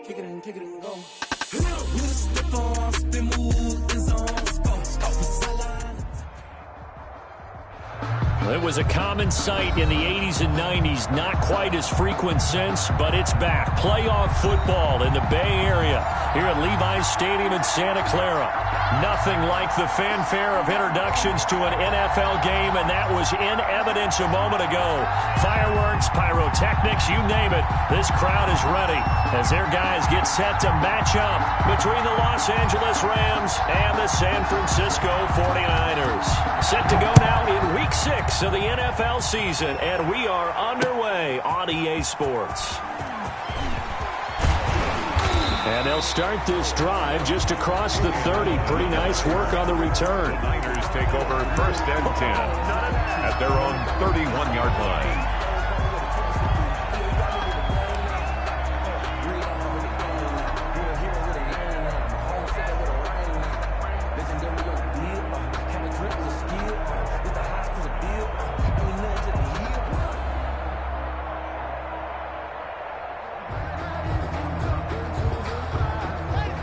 Kick it and go. With a stiff arm, spin move, and zone, score. It was a common sight in the 80s and 90s, not quite as frequent since, but it's back. Playoff football in the Bay Area here at Levi's Stadium in Santa Clara. Nothing like the fanfare of introductions to an NFL game, and that was in evidence a moment ago. Fireworks, pyrotechnics, you name it. This crowd is ready as their guys get set to match up between the Los Angeles Rams and the San Francisco 49ers. Set to go now in Week 6 of the NFL season, and we are underway on EA Sports. And they'll start this drive just across the 30. Pretty nice work on the return. The Niners take over 1st and 10 at their own 31-yard line.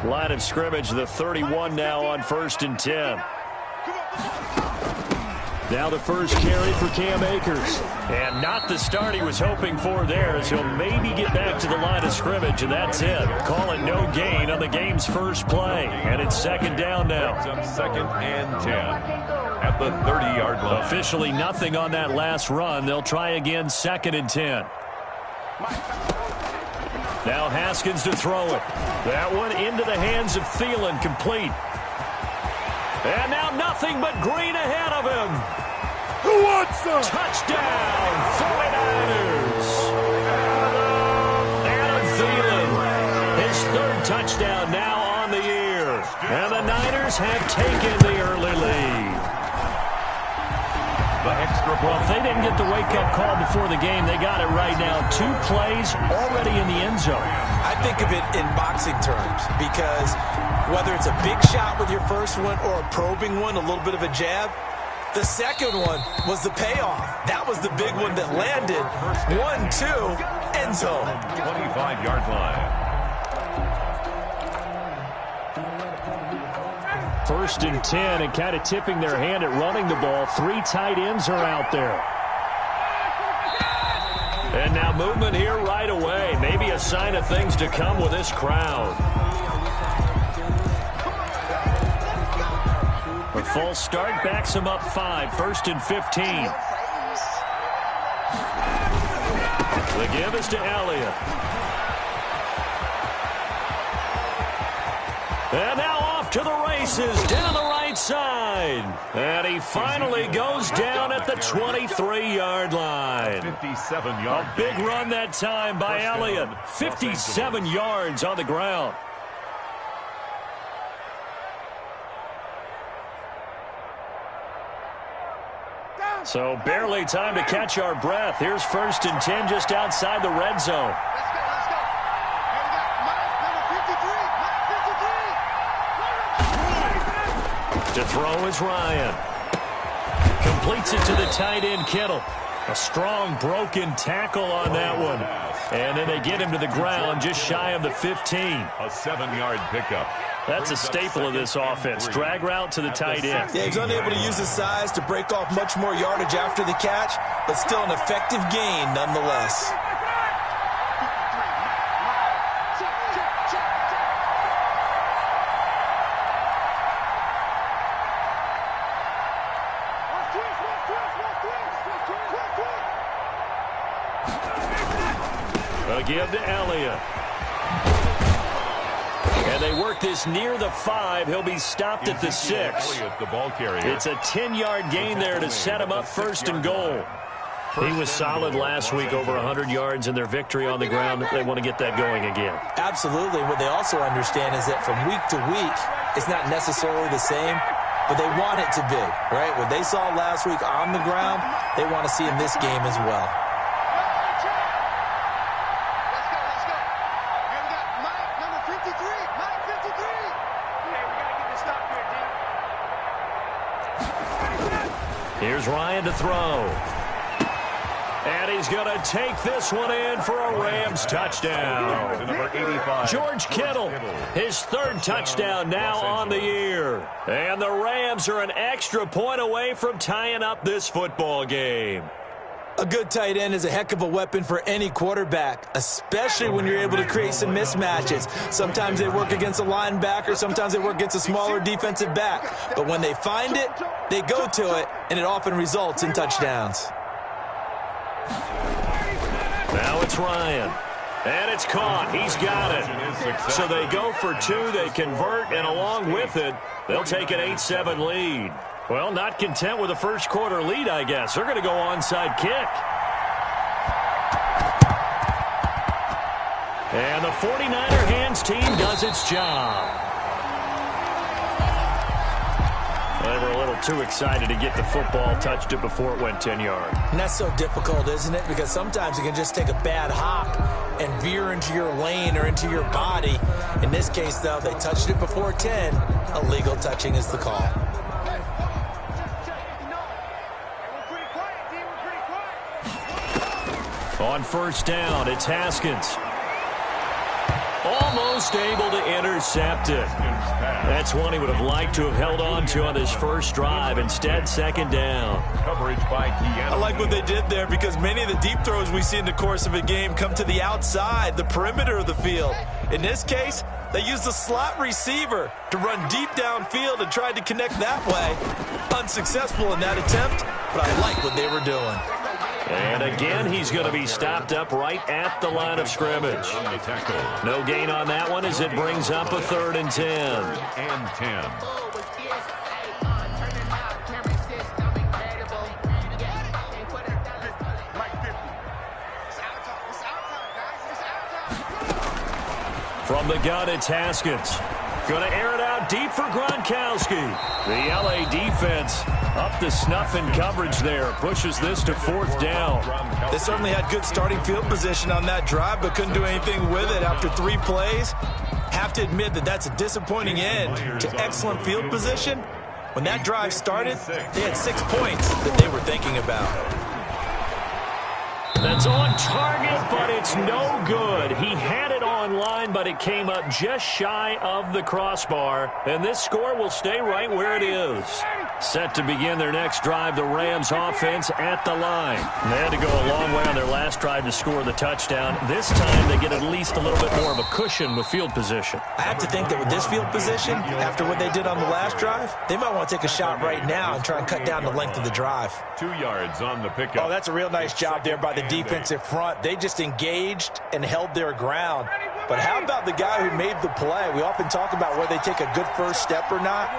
Line of scrimmage, the 31 now on 1st and 10. Now the first carry for Cam Akers. And not the start he was hoping for there, as he'll maybe get back to the line of scrimmage, and that's it. Call it no gain on the game's first play. And it's 2nd down now. It's 2nd and 10 at the 30-yard line. Officially nothing on that last run. They'll try again 2nd and 10. Now Haskins to throw it. That one into the hands of Thielen, complete. And now nothing but green ahead of him. Who wants some? Touchdown, 49ers. Adam Thielen, his 3rd touchdown now on the year. And the Niners have taken the early lead. Well, if they didn't get the wake-up call before the game, they got it right now. 2 plays already in the end zone. I think of it in boxing terms, because whether it's a big shot with your first one or a probing one, a little bit of a jab, the second one was the payoff. That was the big one that landed. 1-2, end zone. 25-yard line. 1st and 10, and kind of tipping their hand at running the ball. 3 tight ends are out there. And now movement here right away. Maybe a sign of things to come with this crowd. A false start backs him up 5. 1st and 15. The give is to Elliott. And now off to the races down the right side. And he finally goes down at the 23-yard line. 57-yard. A big run that time by Elliott. 57 yards on the ground. So barely time to catch our breath. Here's 1st and 10 just outside the red zone. To throw is Ryan. Completes it to the tight end, Kittle. A strong broken tackle on that one. And then they get him to the ground just shy of the 15. A 7-yard pickup. That's a staple of this offense. Drag route to the tight end. Yeah, he's unable to use his size to break off much more yardage after the catch, but still an effective gain nonetheless. A give to Elliott. And they work this near the 5. He'll be stopped at the 6. The ball carrier. It's a 10-yard gain there to set him up 1st and goal. He was solid last week, over 100 yards in their victory on the ground. They want to get that going again. Absolutely. What they also understand is that from week to week, it's not necessarily the same, but they want it to be, right? What they saw last week on the ground, they want to see in this game as well. Here's Ryan to throw. And he's going to take this one in for a Rams touchdown. Number 85. George Kittle, his third touchdown now on the year. And the Rams are an extra point away from tying up this football game. A good tight end is a heck of a weapon for any quarterback, especially when you're able to create some mismatches. Sometimes they work against a linebacker, sometimes they work against a smaller defensive back. But when they find it, they go to it, and it often results in touchdowns. Now it's Ryan. And it's caught. He's got it. So they go for two, they convert, and along with it, they'll take an 8-7 lead. Well, not content with a first quarter lead, I guess. They're going to go onside kick. And the 49er hands team does its job. They were a little too excited to get the football, touched it before it went 10 yards. And that's so difficult, isn't it? Because sometimes you can just take a bad hop and veer into your lane or into your body. In this case, though, they touched it before 10. Illegal touching is the call. On first down, it's Haskins. Almost able to intercept it. That's one he would have liked to have held on to on his first drive. Instead, second down. Coverage by Keanu. I like what they did there because many of the deep throws we see in the course of a game come to the outside, the perimeter of the field. In this case, they used the slot receiver to run deep downfield and tried to connect that way. Unsuccessful in that attempt, but I like what they were doing. And again, he's going to be stopped up right at the line of scrimmage. No gain on that one as it brings up a 3rd and 10. And 10. From the gun, it's Haskins. Going to air it out deep for Gronkowski. The LA defense up to snuff in coverage there. Pushes this to 4th down. They certainly had good starting field position on that drive, but couldn't do anything with it after 3 plays. Have to admit that that's a disappointing end to excellent field position. When that drive started, they had 6 points that they were thinking about. That's on target, but it's no good. He had it online, but it came up just shy of the crossbar. And this score will stay right where it is. Set to begin their next drive, the Rams offense at the line. They had to go a long way on their last drive to score the touchdown. This time they get at least a little bit more of a cushion with field position. I have to think that with this field position, after what they did on the last drive, they might want to take a shot right now and try and cut down the length of the drive. 2 yards on the pickup. Oh, that's a real nice job there by the defensive front. They just engaged and held their ground. But how about the guy who made the play? We often talk about whether they take a good first step or not.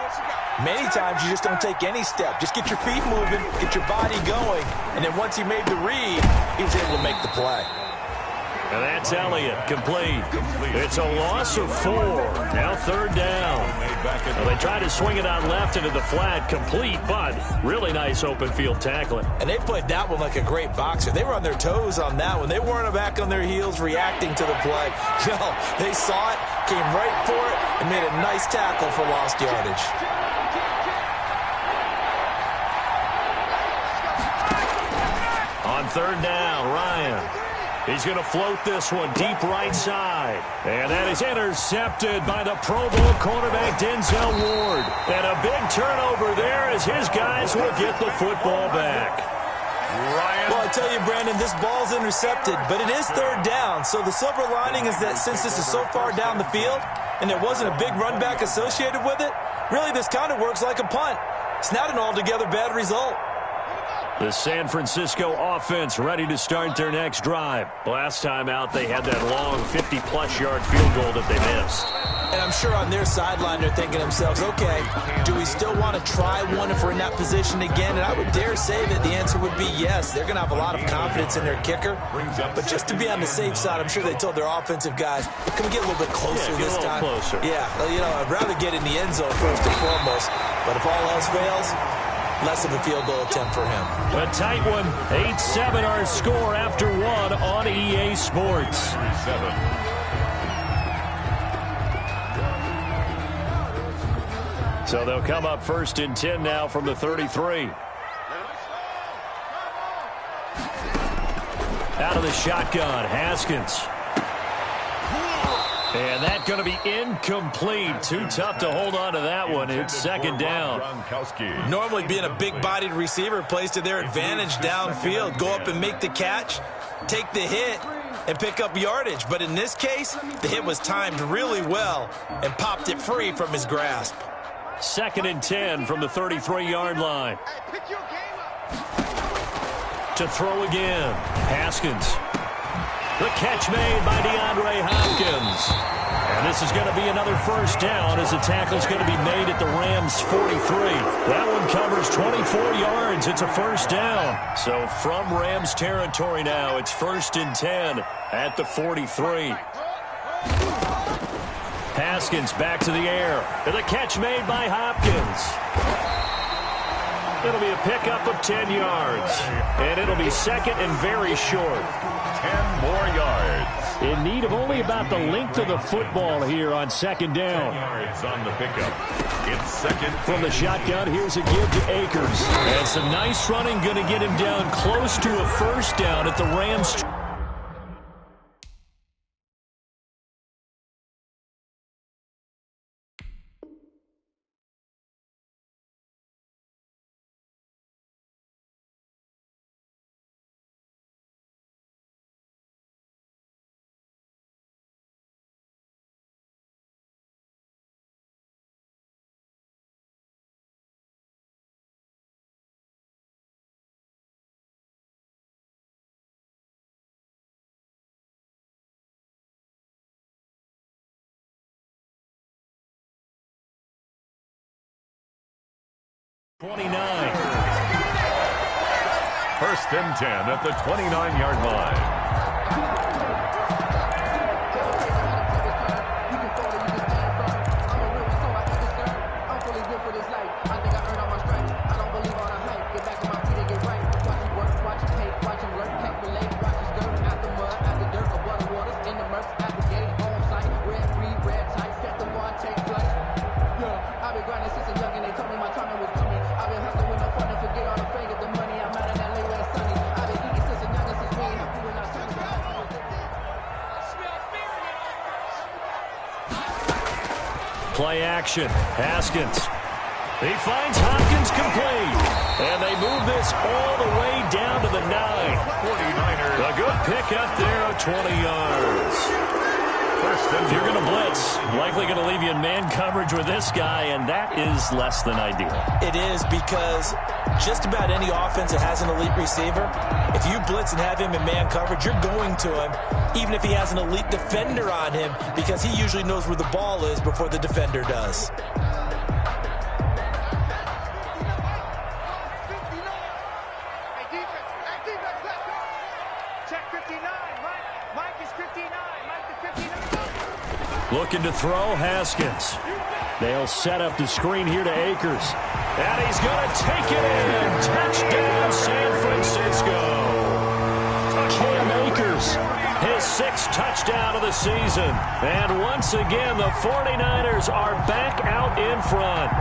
Many times you just don't take any step. Just get your feet moving, get your body going, and then once he made the read, he was able to make the play. And that's Elliott, complete. It's a loss of 4. Now 3rd down. Well, they tried to swing it out left into the flat, complete, but really nice open field tackling. And they played that one like a great boxer. They were on their toes on that one. They weren't back on their heels reacting to the play. No, they saw it, came right for it, and made a nice tackle for lost yardage. On 3rd down, Ryan. He's going to float this one deep right side. And that is intercepted by the Pro Bowl cornerback Denzel Ward. And a big turnover there as his guys will get the football back. Ryan. Well, I tell you, Brandon, this ball's intercepted, but it is 3rd down. So the silver lining is that since this is so far down the field and there wasn't a big run back associated with it, really this kind of works like a punt. It's not an altogether bad result. The San Francisco offense ready to start their next drive. Last time out, they had that long 50-plus yard field goal that they missed. And I'm sure on their sideline they're thinking to themselves, okay, do we still want to try one if we're in that position again? And I would dare say that the answer would be yes. They're going to have a lot of confidence in their kicker. But just to be on the safe side, I'm sure they told their offensive guys, can we get a little bit closer this time? Closer. Yeah, you know, I'd rather get in the end zone first and foremost. But if all else fails, less of a field goal attempt for him. A tight one. 8-7 our score after 1 on EA Sports. 7. So they'll come up 1st and 10 now from the 33. Out of the shotgun, Haskins. And that's going to be incomplete. Too tough to hold on to that one. It's second down. Normally being a big-bodied receiver plays to their advantage downfield. Go up and make the catch, take the hit, and pick up yardage. But in this case, the hit was timed really well and popped it free from his grasp. 2nd and 10 from the 33-yard line. To throw again, Haskins. The catch made by DeAndre Hopkins. And this is going to be another first down as the tackle's going to be made at the Rams' 43. That one covers 24 yards. It's a first down. So from Rams territory now, it's 1st and 10 at the 43. Haskins back to the air. And the catch made by Hopkins. It'll be a pickup of 10 yards. And it'll be second and very short. 10 more yards. In need of only about the length of the football here on 2nd down. 10 yards on the pickup. It's 2nd. From the shotgun, here's a give to Akers. And some nice running going to get him down close to a first down at the Rams. First and 10 at the 29-yard line. Play action. Haskins. He finds Hopkins complete. And they move this all the way down to the 9. 49ers. A good pick up there of 20 yards. If you're going to blitz, likely going to leave you in man coverage with this guy, and that is less than ideal. It is, because just about any offense that has an elite receiver, if you blitz and have him in man coverage, you're going to him, even if he has an elite defender on him, because he usually knows where the ball is before the defender does. Looking to throw, Haskins. They'll set up the screen here to Akers. And he's going to take it in. Touchdown, San Francisco. Cam Akers, his 6th touchdown of the season. And once again, the 49ers are back out in front.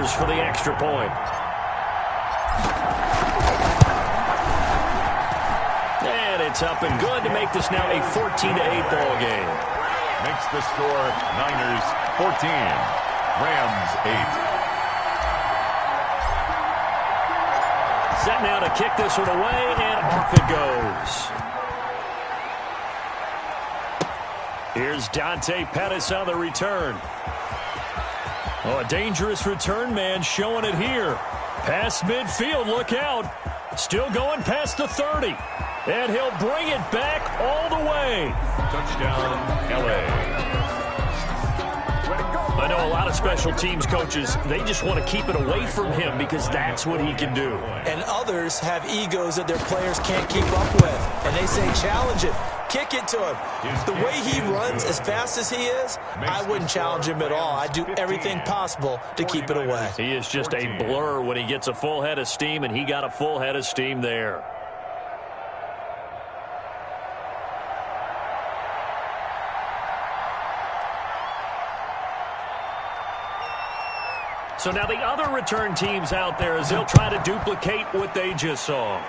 Niners for the extra point. And it's up and good to make this now a 14-8 ball game. Makes the score Niners 14, Rams 8. Set now to kick this one away, and off it goes. Here's Dante Pettis on the return. Oh, a dangerous return man showing it here. Past midfield, look out. Still going past the 30. And he'll bring it back all the way. Touchdown, L.A. I know a lot of special teams coaches, they just want to keep it away from him because that's what he can do. And others have egos that their players can't keep up with. And they say, challenge it. Kick it to him. The way he runs as fast as he is, I wouldn't challenge him at all. I'd do everything possible to keep it away. He is just a blur when he gets a full head of steam, and he got a full head of steam there. So now the other return teams out there as they'll try to duplicate what they just saw.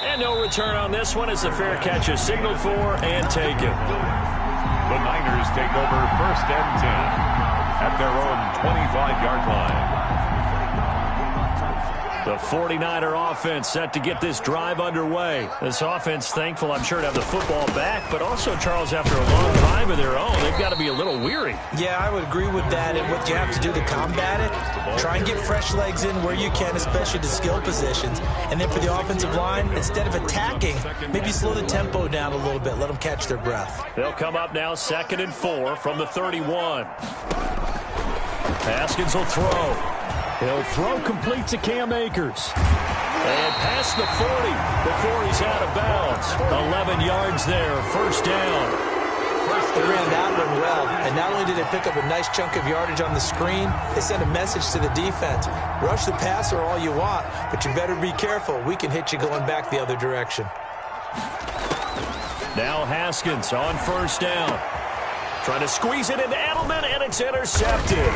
And no return on this one as the fair catch is signaled for and taken. The Niners take over 1st and 10 at their own 25-yard line. The 49er offense set to get this drive underway. This offense thankful, I'm sure, to have the football back, but also, Charles, after a long time of their own, they've got to be a little weary. Yeah, I would agree with that. And what you have to do to combat it, try and get fresh legs in where you can, especially to skill positions. And then for the offensive line, instead of attacking, maybe slow the tempo down a little bit. Let them catch their breath. They'll come up now 2nd and 4 from the 31. Haskins will throw. He'll throw complete to Cam Akers. And past the 40 before he's out of bounds. 11 yards there, 1st down. They ran that one well, and not only did they pick up a nice chunk of yardage on the screen, they sent a message to the defense. Rush the passer all you want, but you better be careful. We can hit you going back the other direction. Now Haskins on 1st down. Trying to squeeze it into Edelman, and it's intercepted.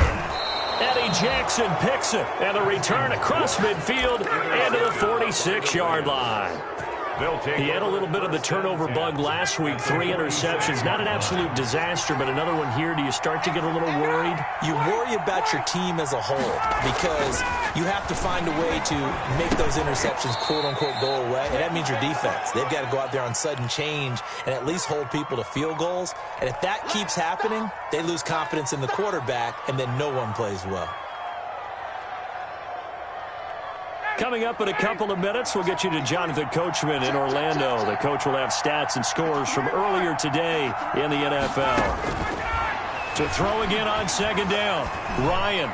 Eddie Jackson picks it, and the return across midfield into the 46-yard line. He had a little bit of the turnover bug last week, 3 interceptions. Not an absolute disaster, but another one here. Do you start to get a little worried? You worry about your team as a whole because you have to find a way to make those interceptions, quote-unquote, go away, and that means your defense. They've got to go out there on sudden change and at least hold people to field goals. And if that keeps happening, they lose confidence in the quarterback, and then no one plays well. Coming up in a couple of minutes, we'll get you to Jonathan Coachman in Orlando. The coach will have stats and scores from earlier today in the NFL. To throw again on 2nd down, Ryan.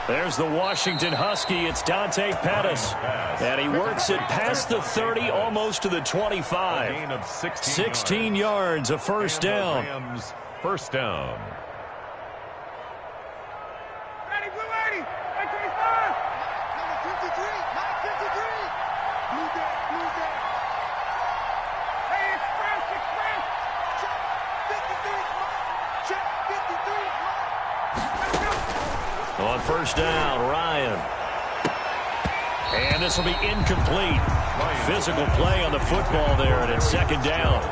There's the Washington Husky. It's Dante Pettis. And he works it past the 30, almost to the 25. A gain of 16 yards, a 1st down. Rams, 1st down. On 1st down, Ryan. And this will be incomplete. Physical play on the football there, and it's 2nd down.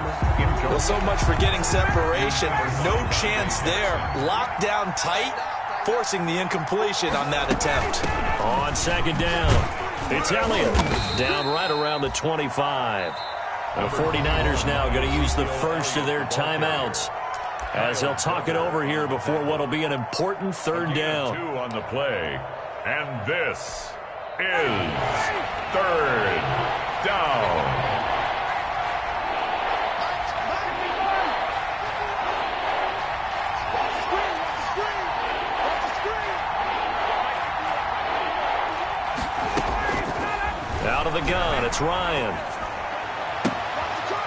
Well, so much for getting separation. No chance there. Locked down tight, forcing the incompletion on that attempt. On 2nd down, it's Elliott. Down right around the 25. The 49ers now going to use the first of their timeouts as they'll talk it over here before what will be an important 3rd down. 2 on the play, and this is 3rd down. Out of the gun, it's Ryan.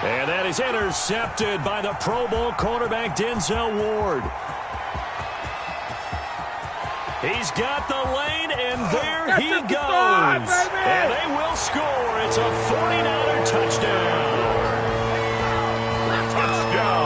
And that is intercepted by the Pro Bowl cornerback Denzel Ward. He's got the lane, and there he goes. And they will score. It's a 49er touchdown.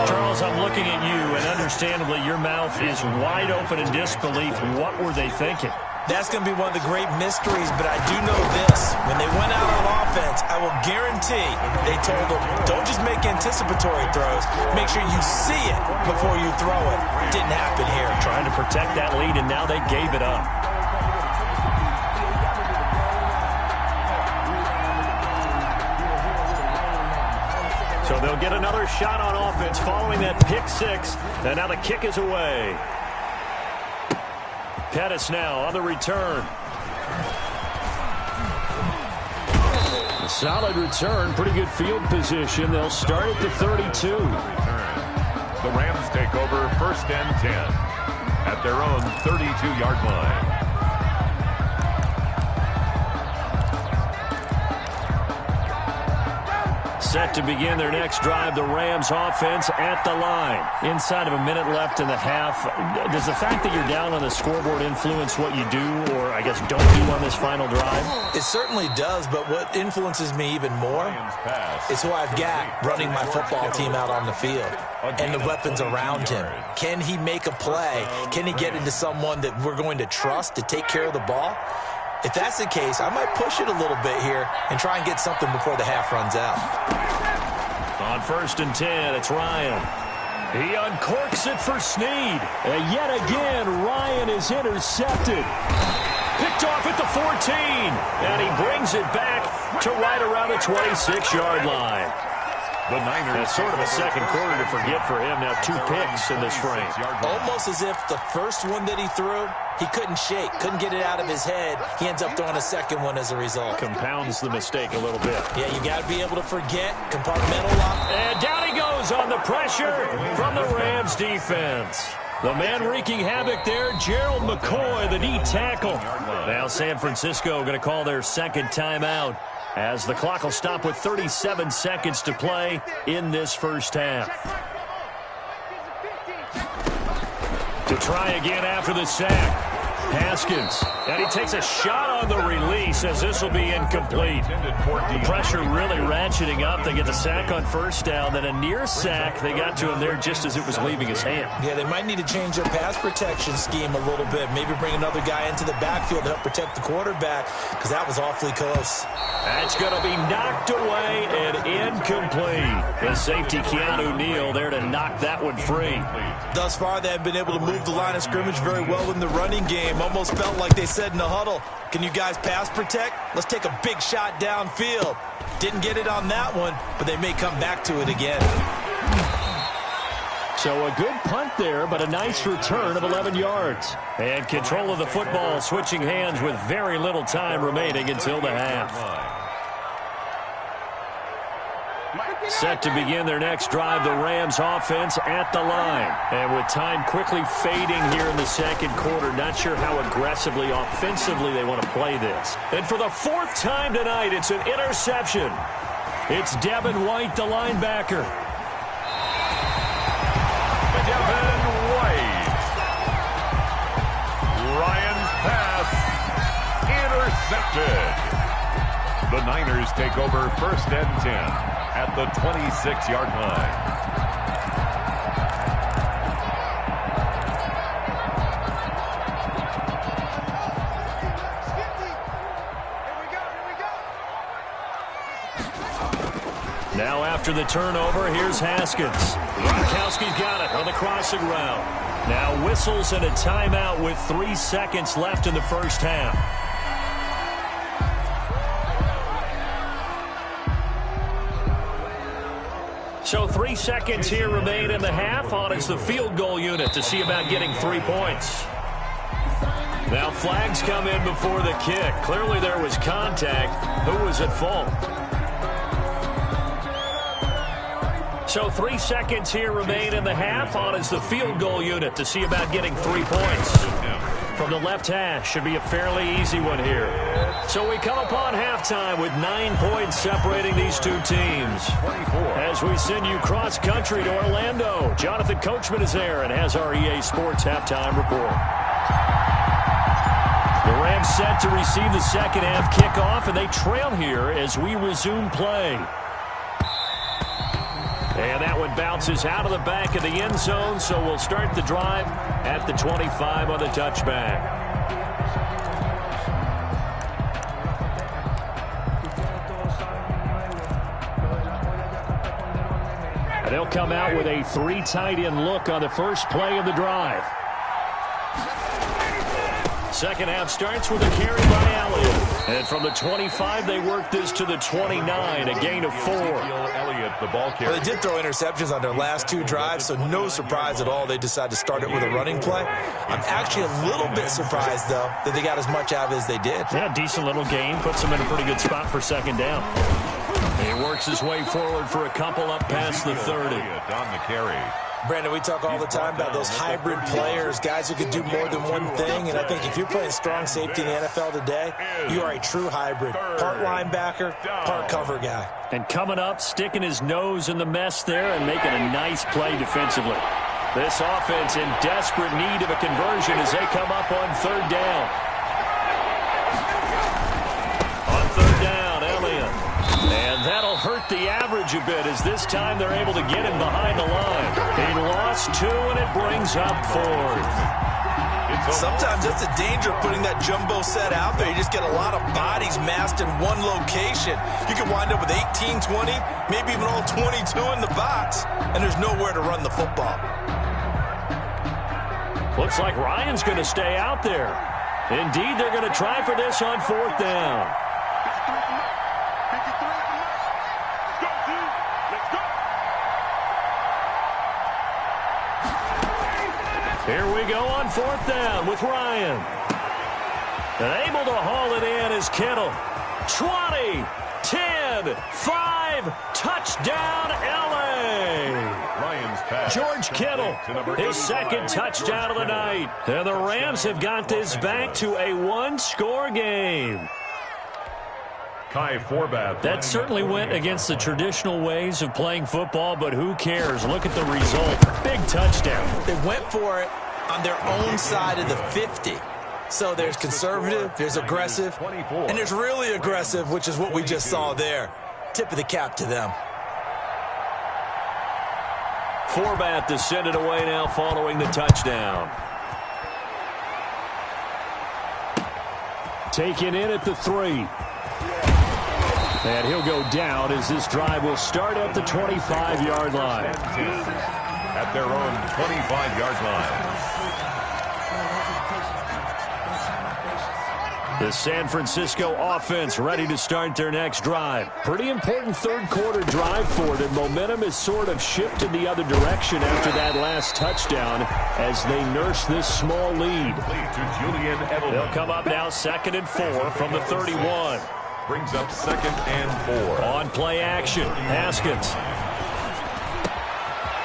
Charles, I'm looking at you and understandably, your mouth is wide open in disbelief. What were they thinking? That's going to be one of the great mysteries, but I do know this. When they went out on offense, I will guarantee they told them, don't just make anticipatory throws. Make sure you see it before you throw it. Didn't happen here. Trying to protect that lead, and now they gave it up. So they'll get another shot on offense following that pick six. And now the kick is away. Pettis now on the return. A solid return, pretty good field position. They'll start at the 32. The Rams take over 1st and 10 at their own 32-yard line. Set to begin their next drive, the Rams offense at the line. Inside of a minute left in the half. Does the fact that you're down on the scoreboard influence what you do, or I guess don't do on this final drive? It certainly does, but what influences me even more is who I've got running my football team out on the field and the weapons around him. Can he make a play? Can he get into someone that we're going to trust to take care of the ball? If that's the case, I might push it a little bit here and try and get something before the half runs out. On 1st and 10, it's Ryan. He uncorks it for Snead. And yet again, Ryan is intercepted. Picked off at the 14. And he brings it back to right around the 26-yard line. The Niners. That's sort of a second quarter to forget for him. Now 2 picks in this frame. Almost as if the first one that he threw, he couldn't shake, couldn't get it out of his head. He ends up throwing a second one as a result. Compounds the mistake a little bit. Yeah, you got to be able to forget, compartmentalize. And down he goes on the pressure from the Rams defense. The man wreaking havoc there, Gerald McCoy, the D tackle. Now San Francisco going to call their second timeout, as the clock will stop with 37 seconds to play in this first half. To try again after the sack. Haskins. And he takes a shot on the release, as this will be incomplete. The pressure really ratcheting up. They get the sack on first down. Then a near sack. They got to him there just as it was leaving his hand. Yeah, they might need to change their pass protection scheme a little bit. Maybe bring another guy into the backfield to help protect the quarterback, because that was awfully close. That's going to be knocked away and incomplete. The safety, Keanu Neal, there to knock that one free. Thus far, they have been able to move the line of scrimmage very well in the running game. Almost felt like they said in the huddle, can you guys pass protect? Let's take a big shot downfield. Didn't get it on that one, but they may come back to it again. So a good punt there, but a nice return of 11 yards. And control of the football switching hands with very little time remaining until the half. Set to begin their next drive, the Rams offense at the line. And with time quickly fading here in the second quarter, not sure how aggressively, offensively they want to play this. And for the 4th time tonight, it's an interception. It's Devin White, the linebacker. Devin White. Ryan's pass intercepted. The Niners take over 1st and 10 at the 26-yard line. Now after the turnover, here's Haskins. Gronkowski's got it on the crossing route. Now whistles and a timeout with 3 seconds left in the first half. So 3 seconds here remain in the half. On is the field goal unit to see about getting 3 points. Now flags come in before the kick. Clearly there was contact. Who was at fault? So 3 seconds here remain in the half. On is the field goal unit to see about getting 3 points. From the left hash, should be a fairly easy one here. So we come upon halftime with 9 points separating these two teams. 24. As we send you cross-country to Orlando, Jonathan Coachman is there and has our EA Sports halftime report. The Rams set to receive the second half kickoff, and they trail here as we resume play. And that one bounces out of the back of the end zone, so we'll start the drive at the 25 on the touchback. And they'll come out with a 3 tight end look on the first play of the drive. Second half starts with a carry by Elliott. And from the 25, they work this to the 29, a gain of 4. Elliott, the ball carrier. Well, they did throw interceptions on their last 2 drives, so no surprise at all they decided to start it with a running play. I'm actually a little bit surprised, though, that they got as much out of it as they did. Yeah, decent little gain. Puts them in a pretty good spot for second down. He works his way forward for a couple up past the 30. On the carry. Brandon, we talk all the time about those hybrid players, guys who can do more than one thing, and I think if you're playing strong safety in the NFL today, you are a true hybrid. Part linebacker, part cover guy. And coming up, sticking his nose in the mess there and making a nice play defensively. This offense in desperate need of a conversion as they come up on 3rd down. On 3rd down, Elliott. And that'll hurt the average a bit as this time they're able to get him behind the line. He lost 2, and it brings up 4th. Sometimes that's the danger of putting that jumbo set out there. You just get a lot of bodies massed in one location. You can wind up with 18, 20, maybe even all 22 in the box, and there's nowhere to run the football. Looks like Ryan's going to stay out there. Indeed, they're going to try for this on 4th down. Here we go on 4th down with Ryan. And able to haul it in is Kittle. 20, 10, 5, touchdown LA. Ryan's pass. George Kittle, his 2nd touchdown of the night. And the Rams have got this back to a 1-score game. That certainly went against the traditional ways of playing football, but who cares? Look at the result. Big touchdown. They went for it on their own side of the 50. So there's conservative, there's aggressive, and there's really aggressive, which is what we just saw there. Tip of the cap to them. Forbat to send it away now following the touchdown. Taken in at the 3. And he'll go down as this drive will start at the 25-yard line. At their own 25-yard line. The San Francisco offense ready to start their next drive. Pretty important 3rd quarter drive for them. Momentum has sort of shifted the other direction after that last touchdown as they nurse this small lead. They'll come up now 2nd and 4 from the 31. Brings up 2nd and 4. On play action, Haskins.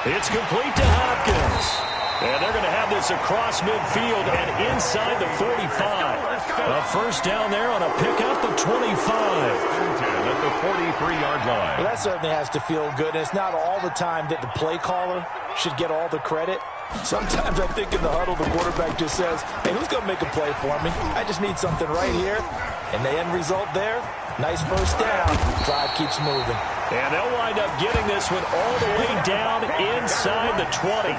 It's complete to Hopkins. And they're going to have this across midfield and inside the 45. A 1st down there on a pickup of 25. At the 43-yard line. Well, that certainly has to feel good. And it's not all the time that the play caller should get all the credit. Sometimes I think in the huddle, the quarterback just says, hey, who's going to make a play for me? I just need something right here. And the end result there, nice 1st down. Drive keeps moving. And they'll wind up getting this one all the way down inside the 20.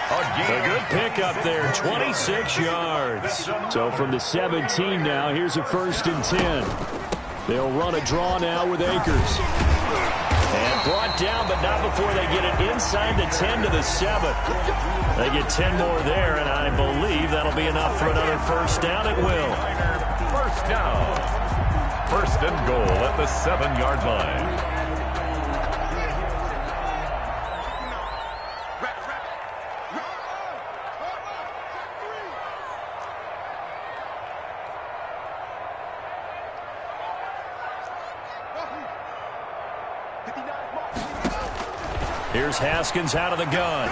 A good pickup there, 26 yards. So from the 17 now, here's a 1st and 10. They'll run a draw now with Akers. And brought down, but not before they get it inside the 10 to the 7. They get 10 more there, and I believe that'll be enough for another 1st down. It will. 1st down. 1st and goal at the 7-yard line. Here's Haskins out of the gun.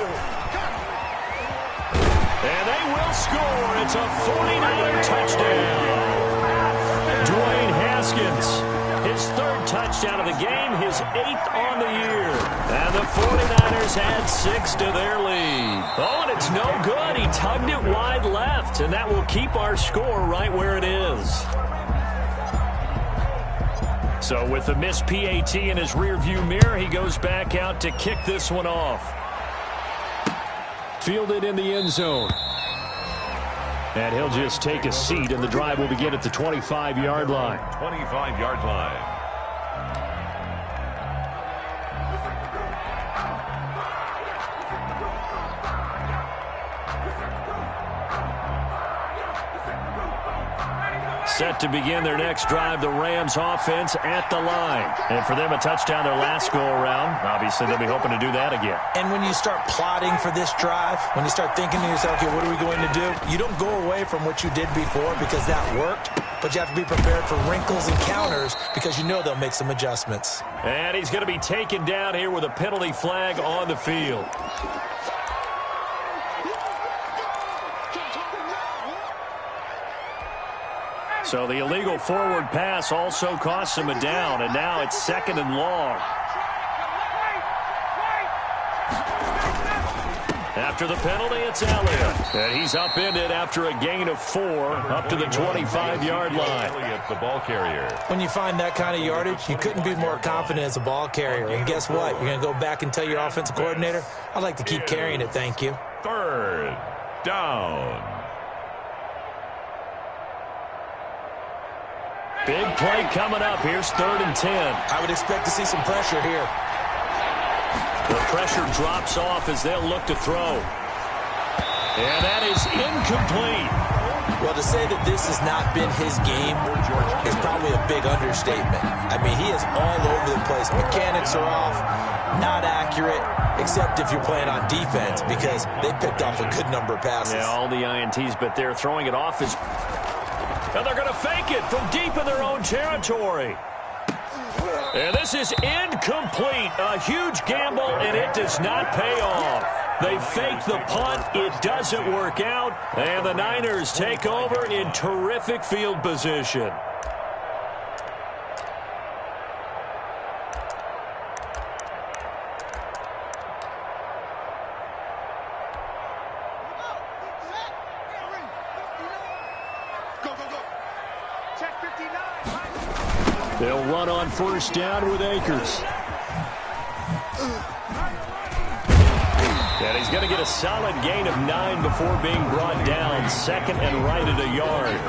And they will score. It's a 49er touchdown. Dwayne Haskins, his 3rd touchdown of the game, his 8th on the year. And the 49ers add 6 to their lead. Oh, and it's no good. He tugged it wide left, and that will keep our score right where it is. So with the missed PAT in his rearview mirror, he goes back out to kick this one off. Fielded in the end zone. And he'll just take a seat, and the drive will begin at the 25-yard line. 25-yard line. Set to begin their next drive, the Rams offense at the line. And for them, a touchdown their last go-around. Obviously, they'll be hoping to do that again. And when you start plotting for this drive, when you start thinking to yourself, okay, what are we going to do? You don't go away from what you did before because that worked, but you have to be prepared for wrinkles and counters because you know they'll make some adjustments. And he's going to be taken down here with a penalty flag on the field. So the illegal forward pass also costs him a down, and now it's 2nd and long. After the penalty, it's Elliott. And he's upended after a gain of 4 up to the 25-yard line. Elliott, the ball carrier. When you find that kind of yardage, you couldn't be more confident as a ball carrier. And guess what? You're going to go back and tell your offensive coordinator, I'd like to keep carrying it, thank you. 3rd down. Big play coming up. Here's 3rd and 10. I would expect to see some pressure here. The pressure drops off as they'll look to throw. And that is incomplete. Well, to say that this has not been his game is probably a big understatement. I mean, he is all over the place. Mechanics are off, not accurate, except if you're playing on defense because they picked off a good number of passes. Yeah, all the INTs, but they're throwing it off his... And they're going to fake it from deep in their own territory. And this is incomplete. A huge gamble, and it does not pay off. They fake the punt. It doesn't work out. And the Niners take over in terrific field position. They'll run on 1st down with Akers. And he's going to get a solid gain of 9 before being brought down. 2nd and right at a yard.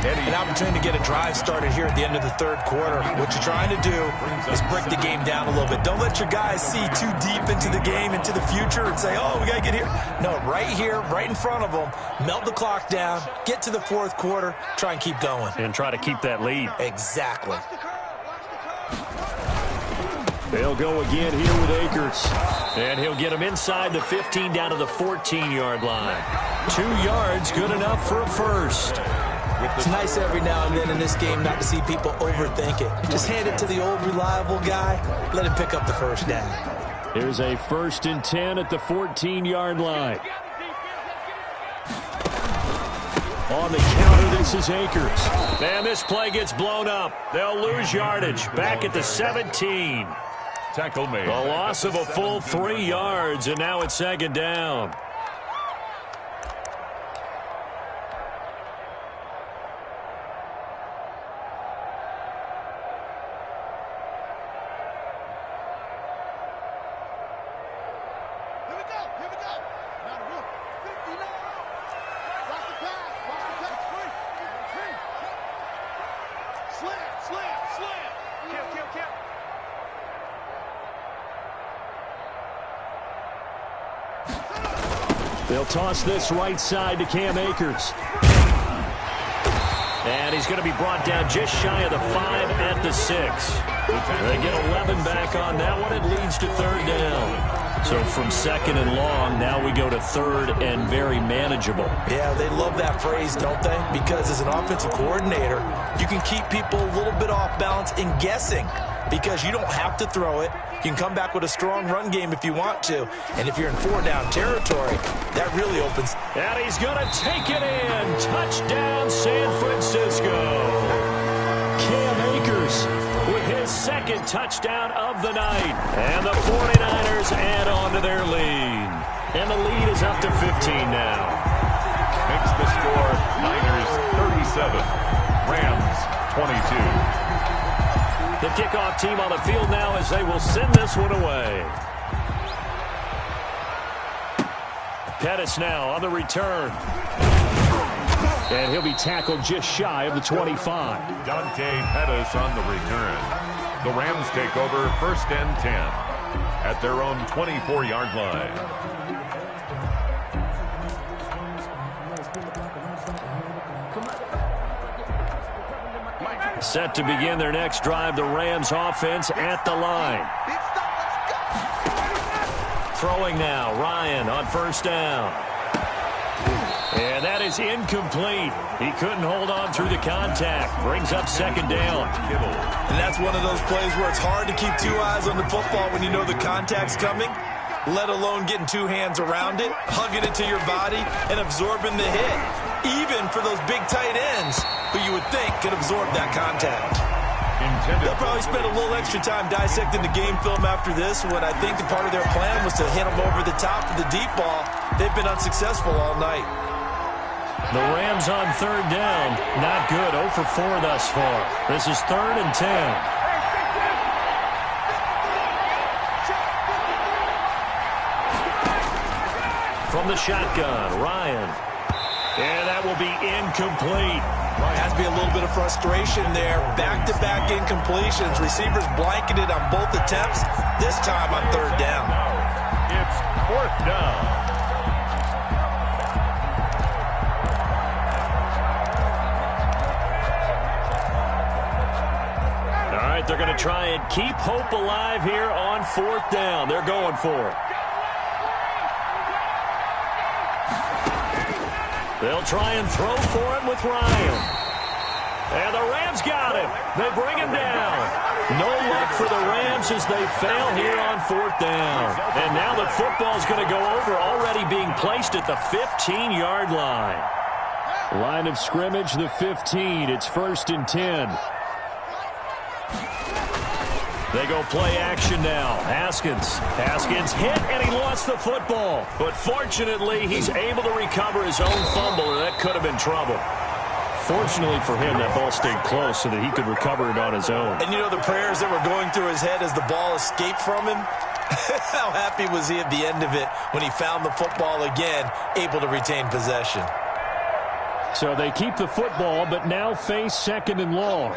An opportunity to get a drive started here at the end of the 3rd quarter. What you're trying to do is break the game down a little bit. Don't let your guys see too deep into the game, into the future, and say, oh, we got to get here. No, right here, right in front of them, melt the clock down, get to the 4th quarter, try and keep going. And try to keep that lead. Exactly. They'll go again here with Akers. And he'll get him inside the 15 down to the 14-yard line. 2 yards, good enough for a first. It's nice every now and then in this game not to see people overthink it. Just hand it to the old reliable guy. Let him pick up the 1st down. Here's a 1st and 10 at the 14-yard line. On the counter, this is Akers. And this play gets blown up. They'll lose yardage. Back at the 17. Tackle made. A loss of a full 3 yards, and now it's 2nd down. They'll toss this right side to Cam Akers. And he's going to be brought down just shy of the 5 at the 6. They get 11 back on that one. It leads to 3rd down. So from 2nd and long, now we go to 3rd and very manageable. Yeah, they love that phrase, don't they? Because as an offensive coordinator, you can keep people a little bit off balance in guessing because you don't have to throw it. You can come back with a strong run game if you want to. And if you're in 4-down territory, that really opens. And he's going to take it in. Touchdown, San Francisco. Cam Akers with his 2nd touchdown of the night. And the 49ers add on to their lead. And the lead is up to 15 now. Makes the score Niners 37, Rams 22. The kickoff team on the field now as they will send this one away. Pettis now on the return. And he'll be tackled just shy of the 25. Dante Pettis on the return. The Rams take over 1st and 10 at their own 24-yard line. Set to begin their next drive, the Rams offense at the line. Throwing now, Ryan on 1st down. And that is incomplete. He couldn't hold on through the contact. Brings up 2nd down. And that's one of those plays where it's hard to keep 2 eyes on the football when you know the contact's coming, let alone getting 2 hands around it, hugging it to your body, and absorbing the hit. Even for those big tight ends who you would think could absorb that contact. They'll probably spend a little extra time dissecting the game film after this, when I think the part of their plan was to hit them over the top of the deep ball. They've been unsuccessful all night. The Rams on 3rd down. Not good. 0 for 4 thus far. This is 3rd and 10. From the shotgun, Ryan. And that will be incomplete. Has to be a little bit of frustration there. Back-to-back incompletions. Receivers blanketed on both attempts, this time on 3rd down. It's 4th down. All right, they're going to try and keep hope alive here on 4th down. They're going for it. They'll try and throw for it with Ryan. And the Rams got him. They bring him down. No luck for the Rams as they fail here on 4th down. And now the football's going to go over, already being placed at the 15-yard line. Line of scrimmage, the 15. It's 1st and 10. They go play action now. Haskins hit, and he lost the football. But fortunately, he's able to recover his own fumble, or that could have been trouble. Fortunately for him, that ball stayed close so that he could recover it on his own. And you know the prayers that were going through his head as the ball escaped from him? How happy was he at the end of it when he found the football again, able to retain possession? So they keep the football, but now face 2nd and long.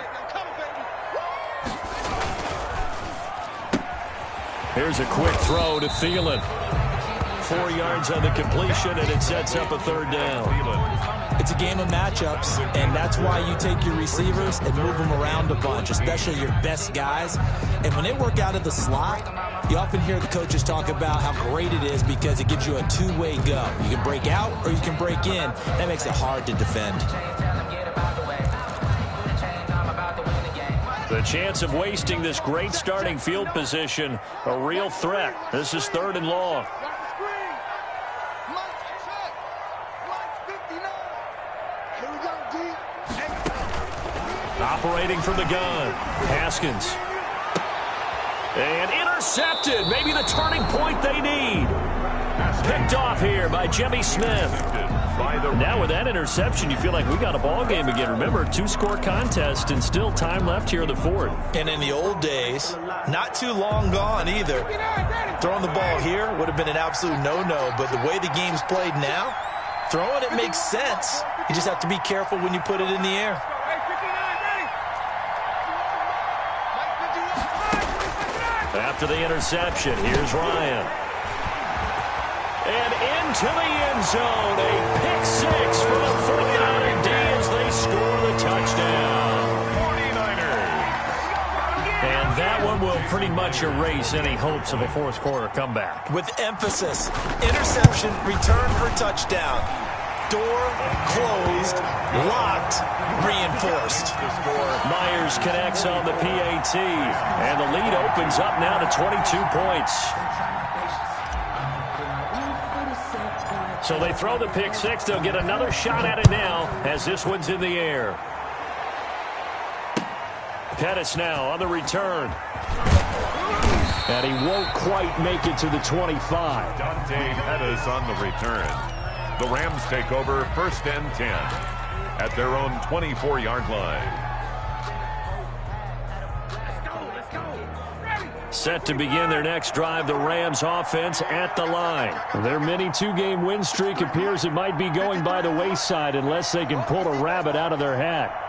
Here's a quick throw to Thielen. 4 yards on the completion, and it sets up a 3rd down. It's a game of matchups, and that's why you take your receivers and move them around a bunch, especially your best guys. And when they work out of the slot, you often hear the coaches talk about how great it is because it gives you a 2-way go. You can break out or you can break in. That makes it hard to defend. The chance of wasting this great starting field position, a real threat. This is 3rd and long. Operating from the gun, Haskins. And intercepted, maybe the turning point they need. Picked off here by Jimmy Smith. Now with that interception, you feel like we got a ball game again. Remember, 2-score contest and still time left here in the 4th. And in the old days, not too long gone either. Throwing the ball here would have been an absolute no-no, but the way the game's played now, throwing it makes sense. You just have to be careful when you put it in the air. After the interception, here's Ryan. And into the end zone, a pick 6 for the 49er D as they score the touchdown. 49ers. And that one will pretty much erase any hopes of a 4th quarter comeback. With emphasis, interception, return for touchdown. Door closed, locked, reinforced. Myers connects on the PAT, and the lead opens up now to 22 points. So they throw the pick 6. They'll get another shot at it now as this one's in the air. Pettis now on the return. And he won't quite make it to the 25. Dante Pettis on the return. The Rams take over 1st and 10 at their own 24-yard line. Set to begin their next drive, the Rams offense at the line. Their mini two-game win streak appears it might be going by the wayside unless they can pull a rabbit out of their hat.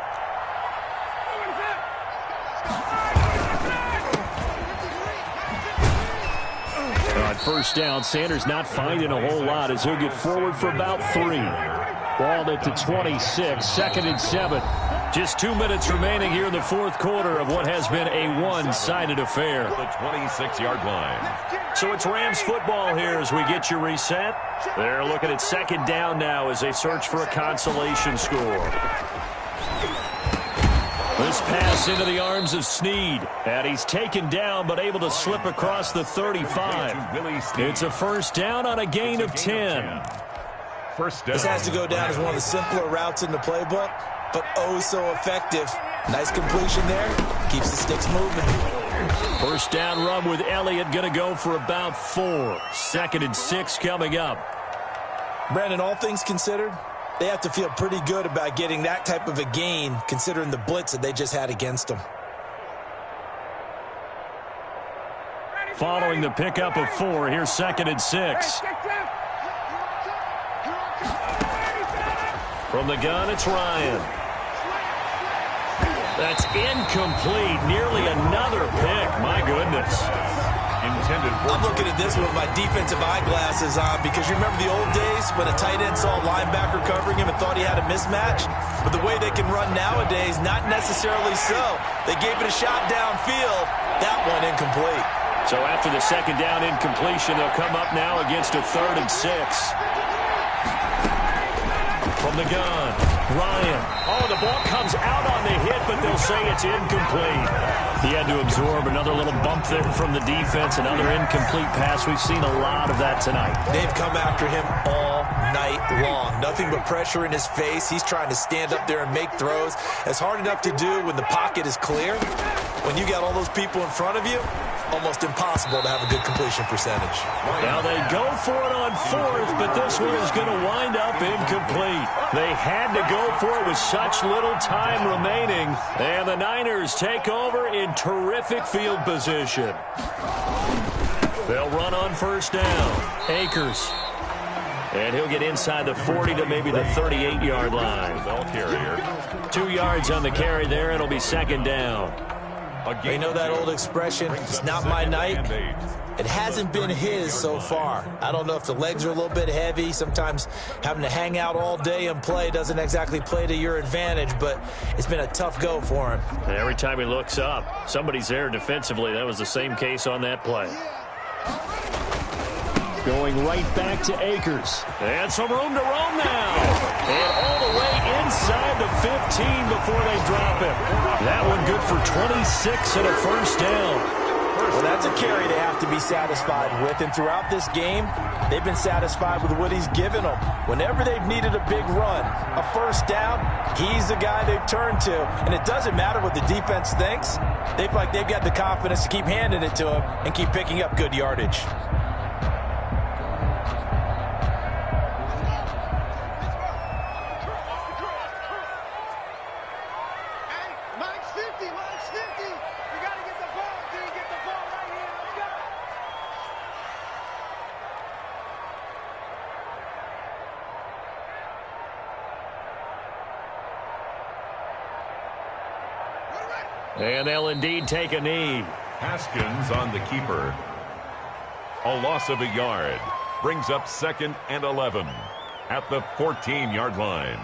On first down, Sanders not finding a whole lot as he'll get forward for about 3. Balled at the 26, 2nd and 7. Just 2 minutes remaining here in the fourth quarter of what has been a one-sided affair. The 26-yard line. So it's Rams football here as we get you reset. They're looking at 2nd down now as they search for a consolation score. This pass into the arms of Snead. And he's taken down but able to slip across the 35. It's a first down on a gain of 10. First down. This has to go down as one of the simpler routes in the playbook, but oh so effective. Nice completion there. Keeps the sticks moving. First down run with Elliott going to go for about 4. 2nd and 6 coming up. Brandon, all things considered, they have to feel pretty good about getting that type of a gain considering the blitz that they just had against them. Following the pickup of 4, here's 2nd and 6. From the gun, it's Ryan. That's incomplete. Nearly another pick. My goodness. Intended for. I'm looking at this with my defensive eyeglasses on because you remember the old days when a tight end saw a linebacker covering him and thought he had a mismatch? But the way they can run nowadays, not necessarily so. They gave it a shot downfield. That one incomplete. So after the 2nd down incompletion, they'll come up now against a 3rd and 6. From the gun, Ryan. Oh, the ball comes out on the hit, but they'll say it's incomplete. He had to absorb another little bump there from the defense, another incomplete pass. We've seen a lot of that tonight. They've come after him all night long. Nothing but pressure in his face. He's trying to stand up there and make throws. It's hard enough to do when the pocket is clear. When you got all those people in front of you, almost impossible to have a good completion percentage. Now they go for it on 4th, but this one is going to wind up incomplete. They had to go for it with such little time remaining, and the Niners take over in terrific field position. They'll run on first down. Akers. And he'll get inside the 40 to maybe the 38-yard line. Ball carrier. 2 yards on the carry there. It'll be 2nd down. They know that old expression, it's not my night. It hasn't been his so far. I don't know if the legs are a little bit heavy. Sometimes having to hang out all day and play doesn't exactly play to your advantage, but it's been a tough go for him. And every time he looks up, somebody's there defensively. That was the same case on that play. Going right back to Akers. And some room to roam now. And all the way inside the 15 before they drop him. That one good for 26 and a first down. Well, that's a carry they have to be satisfied with. And throughout this game, they've been satisfied with what he's given them. Whenever they've needed a big run, a first down, he's the guy they've turned to. And it doesn't matter what the defense thinks. They feel like they've got the confidence to keep handing it to him and keep picking up good yardage. And they'll indeed take a knee. Haskins on the keeper. A loss of a yard. Brings up 2nd and 11 at the 14-yard line.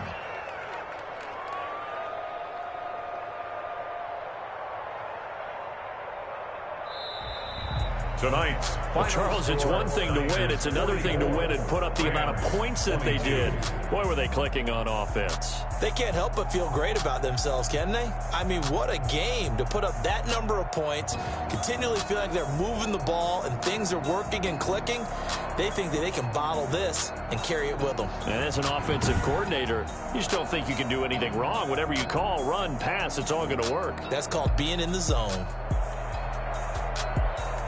Tonight's Well, Charles, it's one thing to win. It's another thing to win and put up the amount of points that they did. Boy, were they clicking on offense. They can't help but feel great about themselves, can they? I mean, what a game to put up that number of points, continually feel like they're moving the ball and things are working and clicking. They think that they can bottle this and carry it with them. And as an offensive coordinator, you just don't think you can do anything wrong. Whatever you call, run, pass, it's all going to work. That's called being in the zone.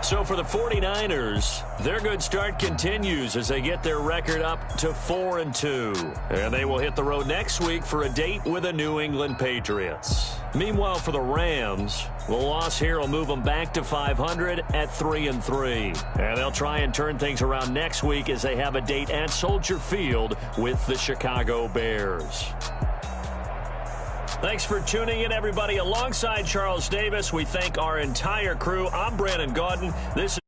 So for the 49ers, their good start continues as they get their record up to 4-2. And they will hit the road next week for a date with the New England Patriots. Meanwhile, for the Rams, the loss here will move them back to 500 at 3-3. And they'll try and turn things around next week as they have a date at Soldier Field with the Chicago Bears. Thanks for tuning in, everybody. Alongside Charles Davis, we thank our entire crew. I'm Brandon Gaudin. This is